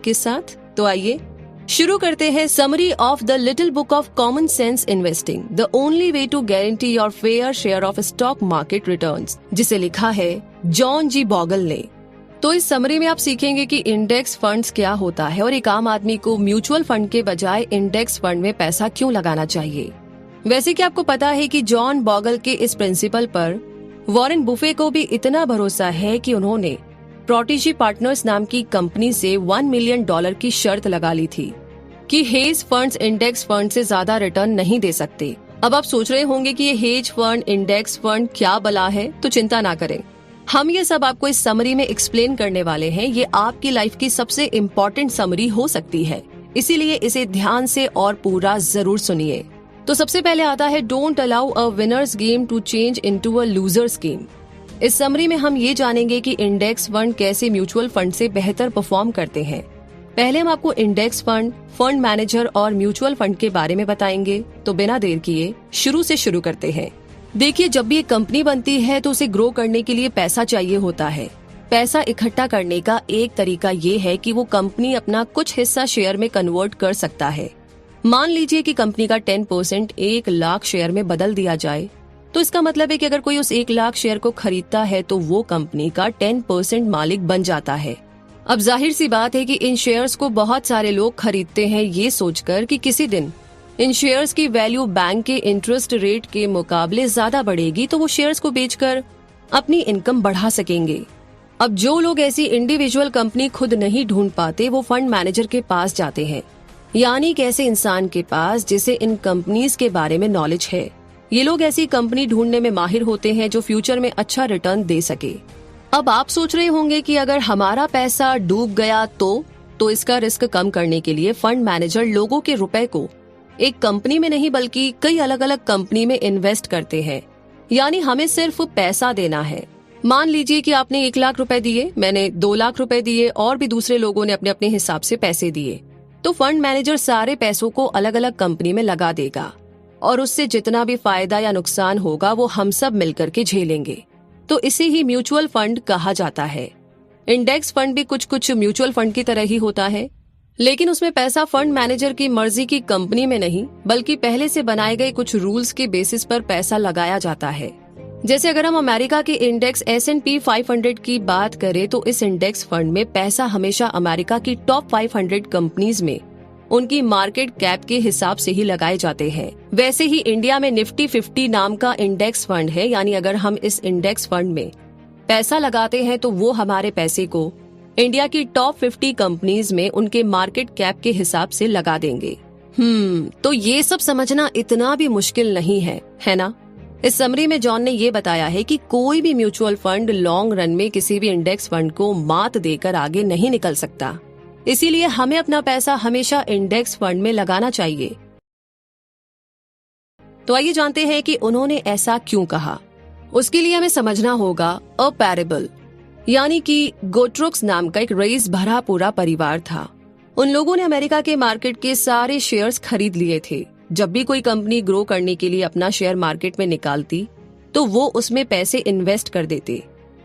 के साथ। तो आइए शुरू करते हैं summary of the little book of common sense investing, the only way to guarantee your fair share of stock market returns, जिसे लिखा है जॉन जी बॉगल ने। तो इस समरी में आप सीखेंगे कि इंडेक्स फंड्स क्या होता है और एक आम आदमी को म्यूचुअल फंड के बजाय इंडेक्स फंड में पैसा क्यों लगाना चाहिए। वैसे कि आपको पता है कि जॉन बॉगल के इस प्रिंसिपल पर वॉरेन बुफे को भी इतना भरोसा है कि उन्होंने प्रोटेजी पार्टनर्स नाम की कंपनी से $1 मिलियन की शर्त लगा ली थी कि हेज फंड्स इंडेक्स फंड से ज्यादा रिटर्न नहीं दे सकते। अब आप सोच रहे होंगे कि ये हेज फंड इंडेक्स फंड क्या बला है, तो चिंता ना करें, हम ये सब आपको इस समरी में एक्सप्लेन करने वाले हैं। ये आपकी लाइफ की सबसे इम्पोर्टेंट समरी हो सकती है, इसीलिए इसे ध्यान से और पूरा जरूर सुनिए। तो सबसे पहले आता है don't allow a winner's game to change into a loser's game. इस समरी में हम ये जानेंगे कि इंडेक्स फंड कैसे म्यूचुअल फंड से बेहतर परफॉर्म करते हैं। पहले हम आपको इंडेक्स फंड, फंड मैनेजर और म्यूचुअल फंड के बारे में बताएंगे। तो बिना देर किए शुरू करते हैं। देखिए, जब भी एक कंपनी बनती है तो उसे ग्रो करने के लिए पैसा चाहिए होता है। पैसा इकट्ठा करने का एक तरीका ये है कि वो कंपनी अपना कुछ हिस्सा शेयर में कन्वर्ट कर सकता है। मान लीजिए कि कंपनी का 10% 1 लाख शेयर में बदल दिया जाए, तो इसका मतलब है कि अगर कोई उस 1 लाख शेयर को खरीदता है तो वो कंपनी का 10% मालिक बन जाता है। अब जाहिर सी बात है कि इन शेयर्स को बहुत सारे लोग खरीदते हैं ये सोचकर कि किसी दिन इन शेयर्स की वैल्यू बैंक के इंटरेस्ट रेट के मुकाबले ज्यादा बढ़ेगी, तो वो शेयर्स को बेचकर अपनी इनकम बढ़ा सकेंगे। अब जो लोग ऐसी इंडिविजुअल कंपनी खुद नहीं ढूंढ पाते, वो फंड मैनेजर के पास जाते हैं, यानी कि ऐसे इंसान के पास जिसे इन कंपनीज के बारे में नॉलेज है। ये लोग ऐसी कंपनी ढूंढने में माहिर होते हैं जो फ्यूचर में अच्छा रिटर्न दे सके। अब आप सोच रहे होंगे कि अगर हमारा पैसा डूब गया तो इसका रिस्क कम करने के लिए फंड मैनेजर लोगों के रुपए को एक कंपनी में नहीं बल्कि कई अलग अलग कंपनी में इन्वेस्ट करते हैं, यानी हमें सिर्फ पैसा देना है। मान लीजिए कि आपने 1 लाख रुपए दिए, मैंने 2 लाख रुपए दिए और भी दूसरे लोगों ने अपने अपने हिसाब से पैसे दिए, तो फंड मैनेजर सारे पैसों को अलग अलग कंपनी में लगा देगा और उससे जितना भी फायदा या नुकसान होगा वो हम सब मिलकर के झेलेंगे। तो इसे ही म्यूचुअल फंड कहा जाता है। इंडेक्स फंड भी कुछ म्यूचुअल फंड की तरह ही होता है, लेकिन उसमें पैसा फंड मैनेजर की मर्जी की कंपनी में नहीं बल्कि पहले से बनाए गए कुछ रूल्स के बेसिस पर पैसा लगाया जाता है। जैसे अगर हम अमेरिका के इंडेक्स S&P 500 की बात करें तो इस इंडेक्स फंड में पैसा हमेशा अमेरिका की टॉप 500 कंपनीज में उनकी मार्केट कैप के हिसाब से ही लगाए जाते हैं। वैसे ही इंडिया में निफ्टी 50 नाम का इंडेक्स फंड है, यानी अगर हम इस इंडेक्स फंड में पैसा लगाते हैं तो वो हमारे पैसे को इंडिया की टॉप 50 कंपनीज में उनके मार्केट कैप के हिसाब से लगा देंगे। तो ये सब समझना इतना भी मुश्किल नहीं है ना। इस समरी में जॉन ने ये बताया है कि कोई भी म्यूचुअल फंड लॉन्ग रन में किसी भी इंडेक्स फंड को मात देकर आगे नहीं निकल सकता, इसीलिए हमें अपना पैसा हमेशा इंडेक्स फंड में लगाना चाहिए। तो आइए जानते हैं कि उन्होंने ऐसा क्यों कहा। उसके लिए हमें समझना होगा अ पैरेबल, यानी कि गोट्रोक्स नाम का एक रईस भरा पूरा परिवार था। उन लोगों ने अमेरिका के मार्केट के सारे शेयर्स खरीद लिए थे। जब भी कोई कंपनी ग्रो करने के लिए अपना शेयर मार्केट में निकालती तो वो उसमें पैसे इन्वेस्ट कर देते।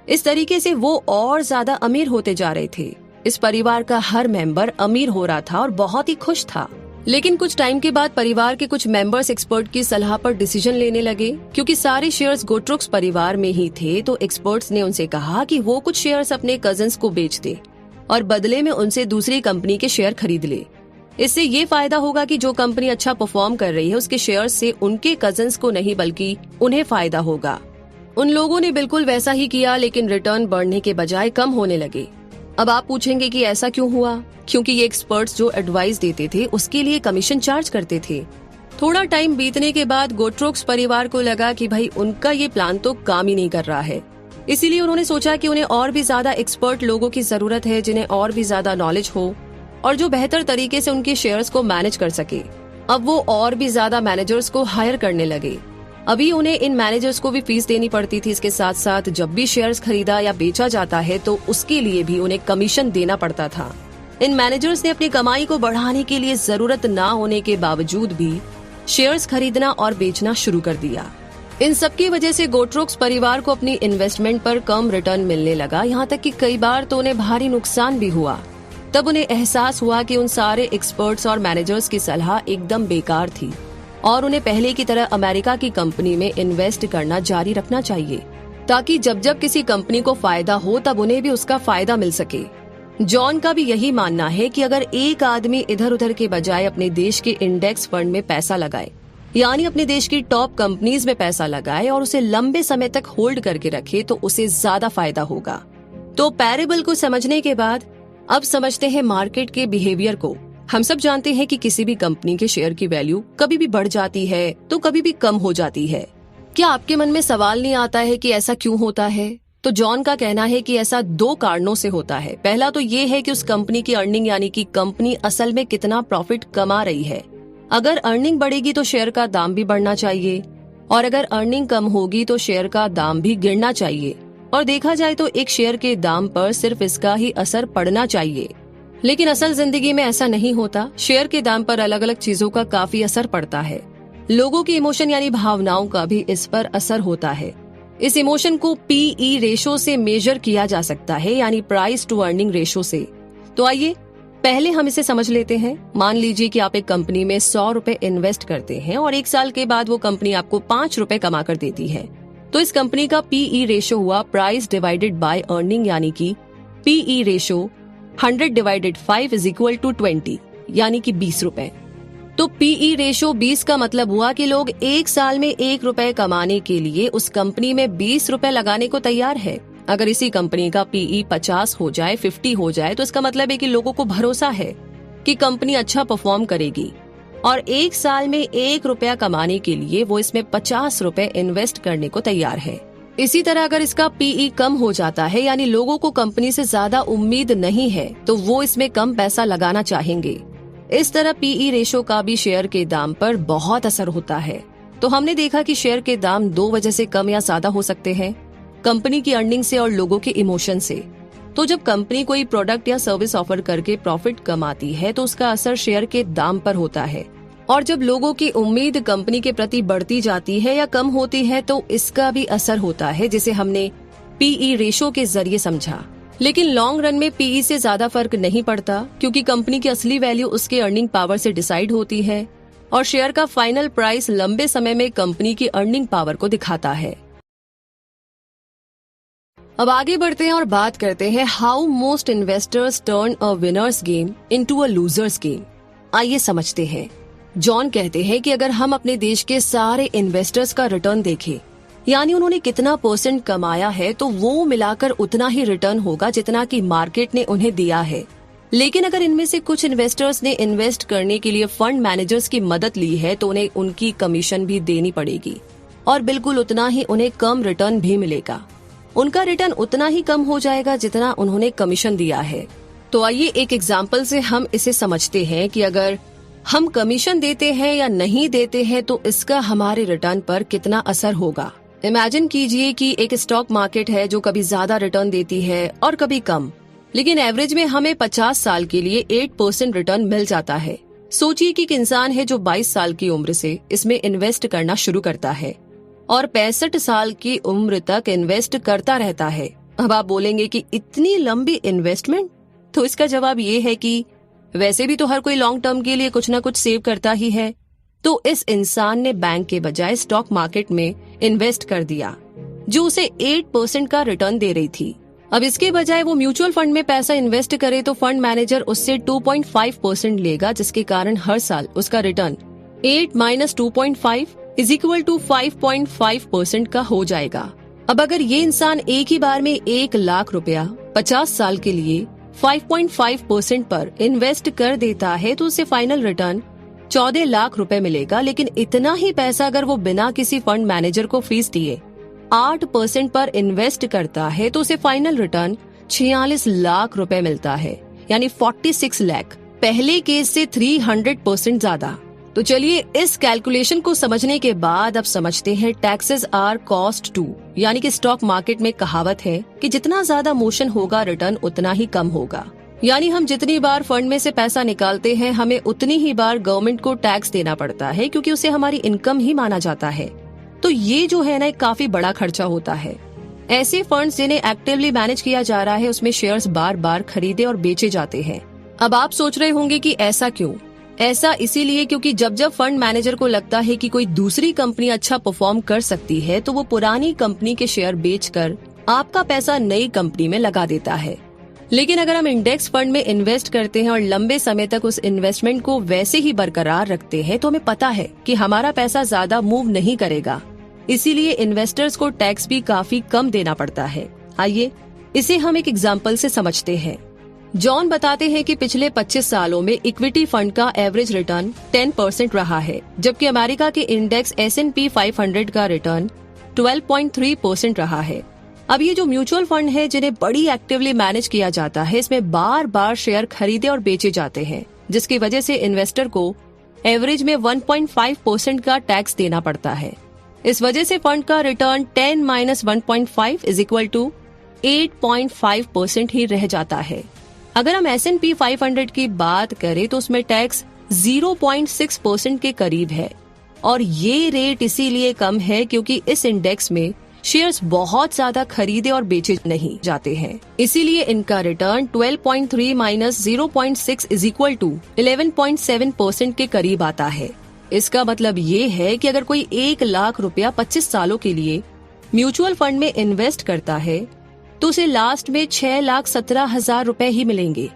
इस तरीके से वो और ज्यादा अमीर होते जा रहे थे। इस परिवार का हर मेंबर अमीर हो रहा था और बहुत ही खुश था। लेकिन कुछ टाइम के बाद परिवार के कुछ मेंबर्स एक्सपर्ट की सलाह पर डिसीजन लेने लगे। क्योंकि सारे शेयर्स गोट्रोक्स परिवार में ही थे तो एक्सपर्ट्स ने उनसे कहा कि वो कुछ शेयर्स अपने कजिन्स को बेच दे और बदले में उनसे दूसरी कंपनी के शेयर खरीद ले। इससे ये फायदा होगा कि जो कंपनी अच्छा परफॉर्म कर रही है उसके शेयर से उनके कजिन्स को नहीं बल्कि उन्हें फायदा होगा। उन लोगों ने बिल्कुल वैसा ही किया, लेकिन रिटर्न बढ़ने के बजाय कम होने लगे। अब आप पूछेंगे कि ऐसा क्यों हुआ? क्योंकि ये एक्सपर्ट्स जो एडवाइस देते थे उसके लिए कमीशन चार्ज करते थे। थोड़ा टाइम बीतने के बाद गोट्रोक्स परिवार को लगा कि भाई उनका ये प्लान तो काम ही नहीं कर रहा है। इसीलिए उन्होंने सोचा कि उन्हें और भी ज्यादा एक्सपर्ट लोगों की जरूरत है जिन्हें और भी ज्यादा नॉलेज हो और जो बेहतर तरीके से उनके शेयर्स को मैनेज कर सके। अब वो और भी ज्यादा मैनेजर्स को हायर करने लगे। अभी उन्हें इन मैनेजर्स को भी फीस देनी पड़ती थी। इसके साथ साथ जब भी शेयर्स खरीदा या बेचा जाता है तो उसके लिए भी उन्हें कमीशन देना पड़ता था। इन मैनेजर्स ने अपनी कमाई को बढ़ाने के लिए जरूरत ना होने के बावजूद भी शेयर्स खरीदना और बेचना शुरू कर दिया। इन सब की वजह से गोट्रोक्स परिवार को अपनी इन्वेस्टमेंट पर कम रिटर्न मिलने लगा। यहाँ तक कि कई बार तो उन्हें भारी नुकसान भी हुआ। तब उन्हें एहसास हुआ कि उन सारे एक्सपर्ट्स और मैनेजर्स की सलाह एकदम बेकार थी और उन्हें पहले की तरह अमेरिका की कंपनी में इन्वेस्ट करना जारी रखना चाहिए, ताकि जब जब किसी कंपनी को फायदा हो तब उन्हें भी उसका फायदा मिल सके। जॉन का भी यही मानना है कि अगर एक आदमी इधर उधर के बजाय अपने देश के इंडेक्स फंड में पैसा लगाए, यानी अपने देश की टॉप कंपनीज में पैसा लगाए और उसे लंबे समय तक होल्ड करके रखे, तो उसे ज्यादा फायदा होगा। तो पैरेबल को समझने के बाद अब समझते हैं मार्केट के बिहेवियर को। हम सब जानते हैं कि किसी भी कंपनी के शेयर की वैल्यू कभी भी बढ़ जाती है तो कभी भी कम हो जाती है। क्या आपके मन में सवाल नहीं आता है कि ऐसा क्यों होता है? तो जॉन का कहना है कि ऐसा 2 कारणों से होता है। पहला तो ये है कि उस कंपनी की अर्निंग, यानी कि कंपनी असल में कितना प्रॉफिट कमा रही है। अगर अर्निंग बढ़ेगी तो शेयर का दाम भी बढ़ना चाहिए, और अगर अर्निंग कम होगी तो शेयर का दाम भी गिरना चाहिए। और देखा जाए तो एक शेयर के दाम पर सिर्फ इसका ही असर पड़ना चाहिए, लेकिन असल जिंदगी में ऐसा नहीं होता। शेयर के दाम पर अलग अलग चीजों का काफी असर पड़ता है। लोगों की इमोशन यानी भावनाओं का भी इस पर असर होता है। इस इमोशन को पीई रेशो से मेजर किया जा सकता है, यानी प्राइस टू अर्निंग रेशो से। तो आइए पहले हम इसे समझ लेते हैं। मान लीजिए कि आप एक कंपनी में 100 रुपए इन्वेस्ट करते हैं और 1 साल के बाद वो कंपनी आपको 5 रुपए कमा कर देती है। तो इस कंपनी का पीई रेशो हुआ प्राइस डिवाइडेड बाय अर्निंग, यानी कि PE ratio 100 divided 5 is equal to 20, यानी कि 20 रुपए। तो पीई रेशो 20 का मतलब हुआ कि लोग 1 साल में 1 रुपए कमाने के लिए उस कंपनी में 20 रुपए लगाने को तैयार है। अगर इसी कंपनी का पीई 50 हो जाए, 50 हो जाए, तो इसका मतलब है कि लोगों को भरोसा है कि कंपनी अच्छा परफॉर्म करेगी और 1 साल में 1 रुपया कमाने के लिए वो इसमें 50 रुपए इन्वेस्ट करने को तैयार है। इसी तरह अगर इसका पीई कम हो जाता है, यानी लोगों को कंपनी से ज्यादा उम्मीद नहीं है, तो वो इसमें कम पैसा लगाना चाहेंगे। इस तरह पीई रेशो का भी शेयर के दाम पर बहुत असर होता है। तो हमने देखा कि शेयर के दाम 2 वजह से कम या ज्यादा हो सकते हैं, कंपनी की अर्निंग से और लोगों के इमोशन से। तो जब कंपनी कोई प्रोडक्ट या सर्विस ऑफर करके प्रॉफिट कमाती है तो उसका असर शेयर के दाम पर होता है, और जब लोगों की उम्मीद कंपनी के प्रति बढ़ती जाती है या कम होती है तो इसका भी असर होता है, जिसे हमने पीई रेशो के जरिए समझा। लेकिन लॉन्ग रन में पीई से ज्यादा फर्क नहीं पड़ता, क्योंकि कंपनी की असली वैल्यू उसके अर्निंग पावर से डिसाइड होती है और शेयर का फाइनल प्राइस लंबे समय में कंपनी की अर्निंग पावर को दिखाता है। अब आगे बढ़ते हैं और बात करते हैं how most investors turn a winner's game into a loser's game. आइए समझते हैं। जॉन कहते हैं कि अगर हम अपने देश के सारे इन्वेस्टर्स का रिटर्न देखें, यानी उन्होंने कितना % कमाया है, तो वो मिलाकर उतना ही रिटर्न होगा जितना कि मार्केट ने उन्हें दिया है। लेकिन अगर इनमें से कुछ इन्वेस्टर्स ने इन्वेस्ट करने के लिए फंड मैनेजर्स की मदद ली है तो उन्हें उनकी कमीशन भी देनी पड़ेगी और बिल्कुल उतना ही उन्हें कम रिटर्न भी मिलेगा। उनका रिटर्न उतना ही कम हो जाएगा जितना उन्होंने कमीशन दिया है। तो आइए एक एग्जाम्पल से हम इसे समझते हैं कि अगर हम कमीशन देते हैं या नहीं देते हैं तो इसका हमारे रिटर्न पर कितना असर होगा। इमेजिन कीजिए कि एक स्टॉक मार्केट है जो कभी ज्यादा रिटर्न देती है और कभी कम, लेकिन एवरेज में हमें 50 साल के लिए 8% रिटर्न मिल जाता है। सोचिए कि एक इंसान है जो 22 साल की उम्र से इसमें इन्वेस्ट करना शुरू करता है और 65 साल की उम्र तक इन्वेस्ट करता रहता है। अब आप बोलेंगे कि इतनी लंबी इन्वेस्टमेंट? तो इसका जवाब ये है कि वैसे भी तो हर कोई लॉन्ग टर्म के लिए कुछ न कुछ सेव करता ही है। तो इस इंसान ने बैंक के बजाय स्टॉक मार्केट में इन्वेस्ट कर दिया जो उसे 8% का रिटर्न दे रही थी। अब इसके बजाय वो म्यूचुअल फंड में पैसा इन्वेस्ट करे तो फंड मैनेजर उससे 2.5% लेगा, जिसके कारण हर साल उसका रिटर्न 8 - 2.5 इज इक्वल टू 5.5% का हो जाएगा। अब अगर ये इंसान एक ही बार में 1 लाख रुपया 50 साल के लिए 5.5% पर इन्वेस्ट कर देता है तो उसे फाइनल रिटर्न 14 लाख रुपए मिलेगा। लेकिन इतना ही पैसा अगर वो बिना किसी फंड मैनेजर को फीस दिए 8% पर इन्वेस्ट करता है तो उसे फाइनल रिटर्न 46 लाख रुपए मिलता है, यानी 46 लाख। पहले केस से 300% ज्यादा। तो चलिए इस कैलकुलेशन को समझने के बाद अब समझते हैं टैक्सेस आर कॉस्ट टू, यानी कि स्टॉक मार्केट में कहावत है कि जितना ज्यादा मोशन होगा रिटर्न उतना ही कम होगा। यानी हम जितनी बार फंड में से पैसा निकालते हैं हमें उतनी ही बार गवर्नमेंट को टैक्स देना पड़ता है, क्योंकि उसे हमारी इनकम ही माना जाता है। तो ये जो है ना एक काफी बड़ा खर्चा होता है। ऐसे फंड्स जिन्हें एक्टिवली मैनेज किया जा रहा है उसमें शेयर्स बार बार खरीदे और बेचे जाते हैं। अब आप सोच रहे होंगे कि ऐसा क्यों? ऐसा इसीलिए क्योंकि जब जब फंड मैनेजर को लगता है कि कोई दूसरी कंपनी अच्छा परफॉर्म कर सकती है तो वो पुरानी कंपनी के शेयर बेचकर आपका पैसा नई कंपनी में लगा देता है। लेकिन अगर हम इंडेक्स फंड में इन्वेस्ट करते हैं और लंबे समय तक उस इन्वेस्टमेंट को वैसे ही बरकरार रखते हैं तो हमें पता है कि हमारा पैसा ज्यादा मूव नहीं करेगा। इसीलिए इन्वेस्टर्स को टैक्स भी काफी कम देना पड़ता है। आइए इसे हम एक एग्जाम्पल से समझते हैं। जॉन बताते हैं कि पिछले 25 सालों में इक्विटी फंड का एवरेज रिटर्न 10% रहा है, जबकि अमेरिका के इंडेक्स S&P 500 का रिटर्न 12.3% रहा है। अब ये जो म्यूचुअल फंड है जिन्हें बड़ी एक्टिवली मैनेज किया जाता है, इसमें बार बार शेयर खरीदे और बेचे जाते हैं, जिसकी वजह से इन्वेस्टर को एवरेज में 1.5% का टैक्स देना पड़ता है। इस वजह से फंड का रिटर्न 10 - 1.5 = 8.5% ही रह जाता है। अगर हम S&P 500 की बात करें तो उसमें टैक्स 0.6% के करीब है, और ये रेट इसीलिए कम है क्योंकि इस इंडेक्स में शेयर्स बहुत ज्यादा खरीदे और बेचे नहीं जाते हैं। इसीलिए इनका रिटर्न 12.3 - 0.6 = 11.7% के करीब आता है। इसका मतलब ये है कि अगर कोई 1 लाख रुपया 25 सालों के लिए म्यूचुअल फंड में इन्वेस्ट करता है तो उसे लास्ट में 6,17,000 रुपए ही मिलेंगे,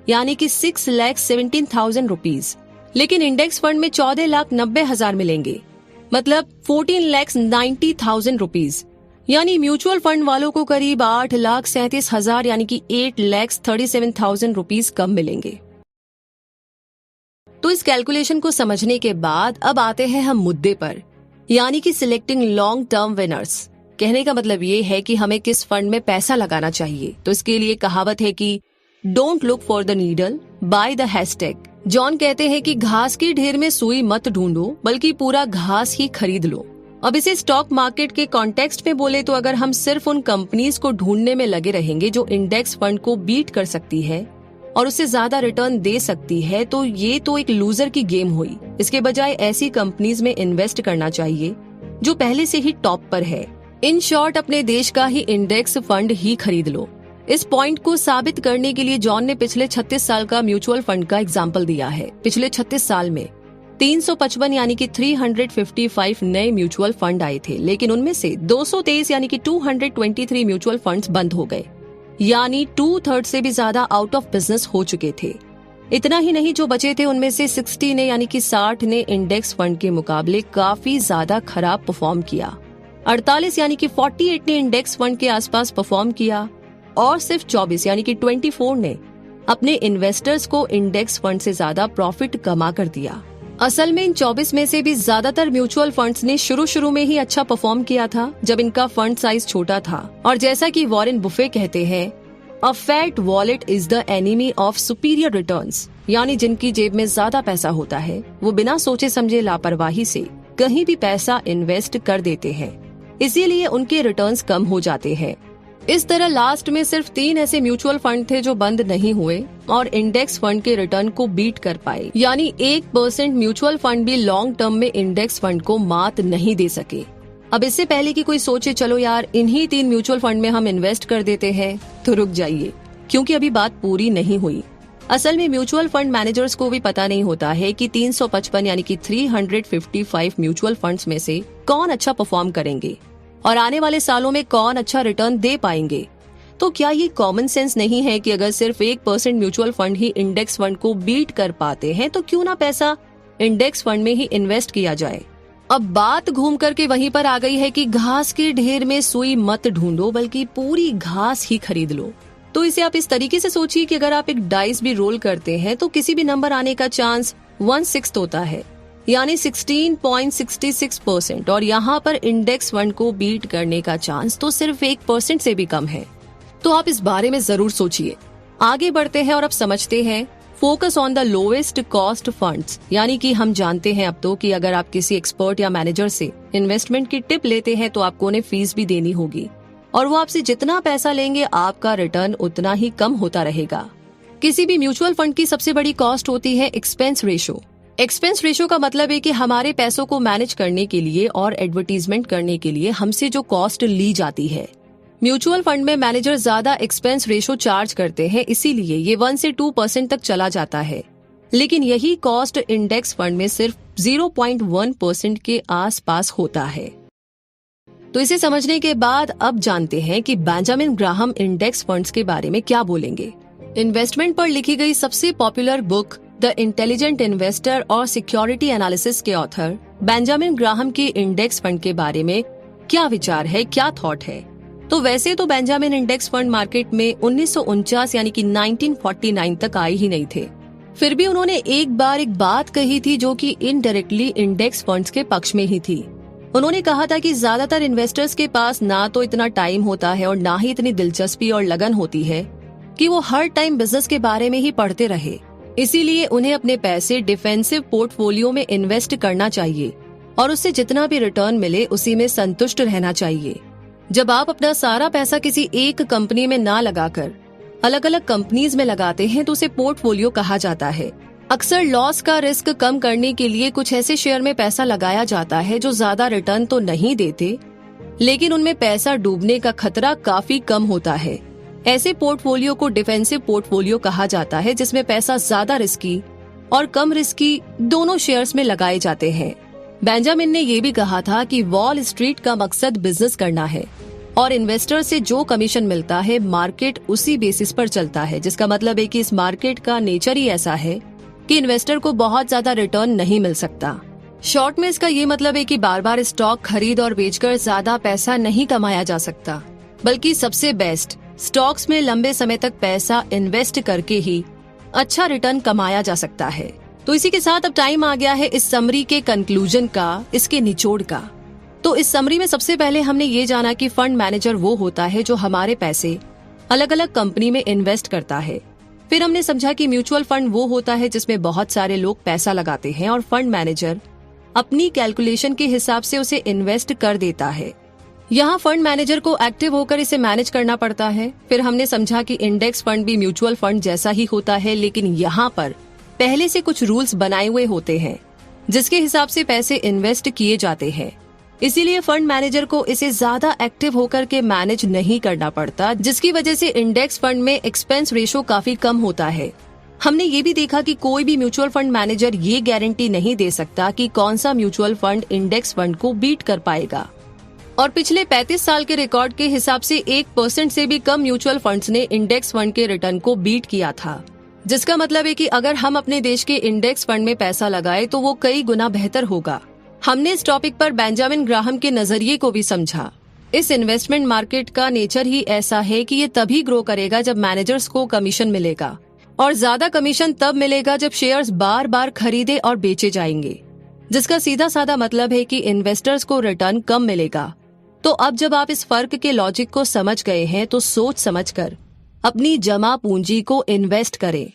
यानी कि 6,17,000 रुपीज। लेकिन इंडेक्स फंड में 14,90,000 मिलेंगे, मतलब 14,90,000 रुपीज। यानी म्यूचुअल फंड वालों को करीब 8,37,000 यानी कि 8,37,000 रुपीज कम मिलेंगे। तो इस कैलकुलेशन को समझने के बाद अब आते हैं हम मुद्दे पर, यानी कि सिलेक्टिंग लॉन्ग टर्म विनर्स। कहने का मतलब ये है कि हमें किस फंड में पैसा लगाना चाहिए। तो इसके लिए कहावत है कि don't look for the needle, by the hashtag. John कहते हैं कि घास की ढेर में सुई मत ढूंढो, बल्कि पूरा घास ही खरीद लो। अब इसे स्टॉक मार्केट के कॉन्टेक्स्ट में बोले तो अगर हम सिर्फ उन कंपनीज को ढूंढने में लगे रहेंगे जो इंडेक्स फंड को बीट कर सकती है और उससे ज्यादा रिटर्न दे सकती है, तो ये तो एक लूजर की गेम हुई। इसके बजाय ऐसी कंपनीज में इन्वेस्ट करना चाहिए जो पहले से ही टॉप पर है। इन शॉर्ट, अपने देश का ही इंडेक्स फंड ही खरीद लो। इस पॉइंट को साबित करने के लिए जॉन ने पिछले 36 साल का म्यूचुअल फंड का एग्जाम्पल दिया है। पिछले 36 साल में 355 यानी कि 355 नए म्यूचुअल फंड आए थे, लेकिन उनमें से 223 यानी कि 223 म्यूचुअल फंड्स बंद हो गए, यानी 2/3 से भी ज्यादा आउट ऑफ बिजनेस हो चुके थे। इतना ही नहीं, जो बचे थे उनमें से 60 ने यानी कि 60 ने इंडेक्स फंड के मुकाबले काफी ज्यादा खराब परफॉर्म किया। 48 यानी कि 48 ने इंडेक्स फंड के आसपास परफॉर्म किया, और सिर्फ 24 यानी कि 24 ने अपने इन्वेस्टर्स को इंडेक्स फंड से ज्यादा प्रॉफिट कमा कर दिया। असल में इन 24 में से भी ज्यादातर म्यूचुअल फंड्स ने शुरू में ही अच्छा परफॉर्म किया था, जब इनका फंड साइज छोटा था। और जैसा कि वॉरेन बुफे कहते हैं, a fat wallet is the enemy of superior returns, यानी जिनकी जेब में ज्यादा पैसा होता है वो बिना सोचे समझे लापरवाही से कहीं भी पैसा इन्वेस्ट कर देते हैं, इसीलिए उनके रिटर्न्स कम हो जाते हैं। इस तरह लास्ट में सिर्फ 3 ऐसे म्यूचुअल फंड थे जो बंद नहीं हुए और इंडेक्स फंड के रिटर्न को बीट कर पाए, यानी 1% म्यूचुअल फंड भी लॉन्ग टर्म में इंडेक्स फंड को मात नहीं दे सके। अब इससे पहले कि कोई सोचे चलो यार इन्हीं 3 म्यूचुअल फंड में हम इन्वेस्ट कर देते हैं, तो रुक जाइए, क्योंकि अभी बात पूरी नहीं हुई। असल में म्यूचुअल फंड मैनेजर्स को भी पता नहीं होता है कि 355 यानी कि 355 म्यूचुअल फंड्स में से कौन अच्छा परफॉर्म करेंगे और आने वाले सालों में कौन अच्छा रिटर्न दे पाएंगे। तो क्या ये कॉमन सेंस नहीं है कि अगर सिर्फ 1% म्यूचुअल फंड ही इंडेक्स फंड को बीट कर पाते हैं तो क्यों ना पैसा इंडेक्स फंड में ही इन्वेस्ट किया जाए। अब बात घूम करके वहीं पर आ गई है कि घास के ढेर में सुई मत ढूंढो, बल्कि पूरी घास ही खरीद लो। तो इसे आप इस तरीके से सोचिए कि अगर आप एक डाइस भी रोल करते हैं तो किसी भी नंबर आने का चांस 1/6 होता है, यानी 16.66%, और यहाँ पर इंडेक्स फंड को बीट करने का चांस तो सिर्फ 1% से भी कम है। तो आप इस बारे में जरूर सोचिए। आगे बढ़ते हैं और अब समझते हैं focus on the lowest cost funds, यानी कि हम जानते हैं अब तो कि अगर आप किसी एक्सपर्ट या मैनेजर से इन्वेस्टमेंट की टिप लेते हैं तो आपको उन्हें फीस भी देनी होगी, और वो आपसे जितना पैसा लेंगे आपका रिटर्न उतना ही कम होता रहेगा। किसी भी म्यूचुअल फंड की सबसे बड़ी कॉस्ट होती है एक्सपेंस रेशो। एक्सपेंस रेशो का मतलब है कि हमारे पैसों को मैनेज करने के लिए और एडवर्टीजमेंट करने के लिए हमसे जो कॉस्ट ली जाती है म्यूचुअल फंड में मैनेजर ज्यादा एक्सपेंस रेशो चार्ज करते हैं, इसीलिए ये 1 से 2% तक चला जाता है। लेकिन यही कॉस्ट इंडेक्स फंड में सिर्फ 0.1% के आसपास होता है। तो इसे समझने के बाद अब जानते हैं कि बेंजामिन ग्राहम इंडेक्स फंड्स के बारे में क्या बोलेंगे। इन्वेस्टमेंट पर लिखी गई सबसे popular book the intelligent investor और सिक्योरिटी एनालिसिस के ऑथर बेंजामिन ग्राहम के इंडेक्स फंड के बारे में क्या विचार है, क्या थॉट है। तो वैसे तो बेंजामिन इंडेक्स फंड मार्केट में 1949 यानी कि 1949 तक आए ही नहीं थे। फिर भी उन्होंने एक बात कही थी जो कि इनडायरेक्टली इंडेक्स फंड्स के पक्ष में ही थी। उन्होंने कहा था कि ज्यादातर इन्वेस्टर्स के पास ना तो इतना टाइम होता है और ना ही इतनी दिलचस्पी और लगन होती है कि वो हर टाइम बिजनेस के बारे में ही पढ़ते रहे। इसीलिए उन्हें अपने पैसे डिफेंसिव पोर्टफोलियो में इन्वेस्ट करना चाहिए और उससे जितना भी रिटर्न मिले उसी में संतुष्ट रहना चाहिए। जब आप अपना सारा पैसा किसी एक कंपनी में ना लगाकर अलग अलग कंपनीज में लगाते हैं तो उसे पोर्टफोलियो कहा जाता है। अक्सर लॉस का रिस्क कम करने के लिए कुछ ऐसे शेयर में पैसा लगाया जाता है जो ज्यादा रिटर्न तो नहीं देते, लेकिन उनमें पैसा डूबने का खतरा काफी कम होता है। ऐसे पोर्टफोलियो को डिफेंसिव पोर्टफोलियो कहा जाता है, जिसमें पैसा ज्यादा रिस्की और कम रिस्की दोनों शेयर्स में लगाए जाते हैं। बेंजामिन ने ये भी कहा था कि वॉल स्ट्रीट का मकसद बिजनेस करना है और इन्वेस्टर से जो कमीशन मिलता है मार्केट उसी बेसिस पर चलता है, जिसका मतलब है कि इस मार्केट का नेचर ही ऐसा है कि इन्वेस्टर को बहुत ज्यादा रिटर्न नहीं मिल सकता। शॉर्ट में इसका ये मतलब है कि बार बार स्टॉक खरीद और बेचकर ज्यादा पैसा नहीं कमाया जा सकता, बल्कि सबसे बेस्ट स्टॉक्स में लंबे समय तक पैसा इन्वेस्ट करके ही अच्छा रिटर्न कमाया जा सकता है। तो इसी के साथ अब टाइम आ गया है इस समरी के कंक्लूजन का, इसके निचोड़ का। तो इस समरी में सबसे पहले हमने ये जाना कि फंड मैनेजर वो होता है जो हमारे पैसे अलग अलग कंपनी में इन्वेस्ट करता है। फिर हमने समझा कि म्यूचुअल फंड वो होता है जिसमें बहुत सारे लोग पैसा लगाते हैं और फंड मैनेजर अपनी कैलकुलेशन के हिसाब से उसे इन्वेस्ट कर देता है। यहाँ फंड मैनेजर को एक्टिव होकर इसे मैनेज करना पड़ता है। फिर हमने समझा कि इंडेक्स फंड भी म्यूचुअल फंड जैसा ही होता है, लेकिन यहाँ पर पहले से कुछ रूल्स बनाए हुए होते हैं जिसके हिसाब से पैसे इन्वेस्ट किए जाते हैं। इसीलिए फंड मैनेजर को इसे ज्यादा एक्टिव होकर के मैनेज नहीं करना पड़ता, जिसकी वजह से इंडेक्स फंड में एक्सपेंस रेशो काफी कम होता है। हमने ये भी देखा कि कोई भी म्यूचुअल फंड मैनेजर ये गारंटी नहीं दे सकता कि कौन सा म्यूचुअल फंड इंडेक्स फंड को बीट कर पाएगा। और पिछले 35 साल के रिकॉर्ड के हिसाब से 1% से भी कम म्यूचुअल फंड्स ने इंडेक्स फंड के रिटर्न को बीट किया था, जिसका मतलब है कि अगर हम अपने देश के इंडेक्स फंड में पैसा लगाए तो वो कई गुना बेहतर होगा। हमने इस टॉपिक पर बेंजामिन ग्राहम के नजरिए को भी समझा। इस इन्वेस्टमेंट मार्केट का नेचर ही ऐसा है कि ये तभी ग्रो करेगा जब मैनेजर्स को कमीशन मिलेगा, और ज्यादा कमीशन तब मिलेगा जब शेयर्स बार बार खरीदे और बेचे जाएंगे, जिसका सीधा साधा मतलब है कि इन्वेस्टर्स को रिटर्न कम मिलेगा। तो अब जब आप इस फर्क के लॉजिक को समझ गए हैं तो सोच समझकर अपनी जमा पूंजी को इन्वेस्ट करें।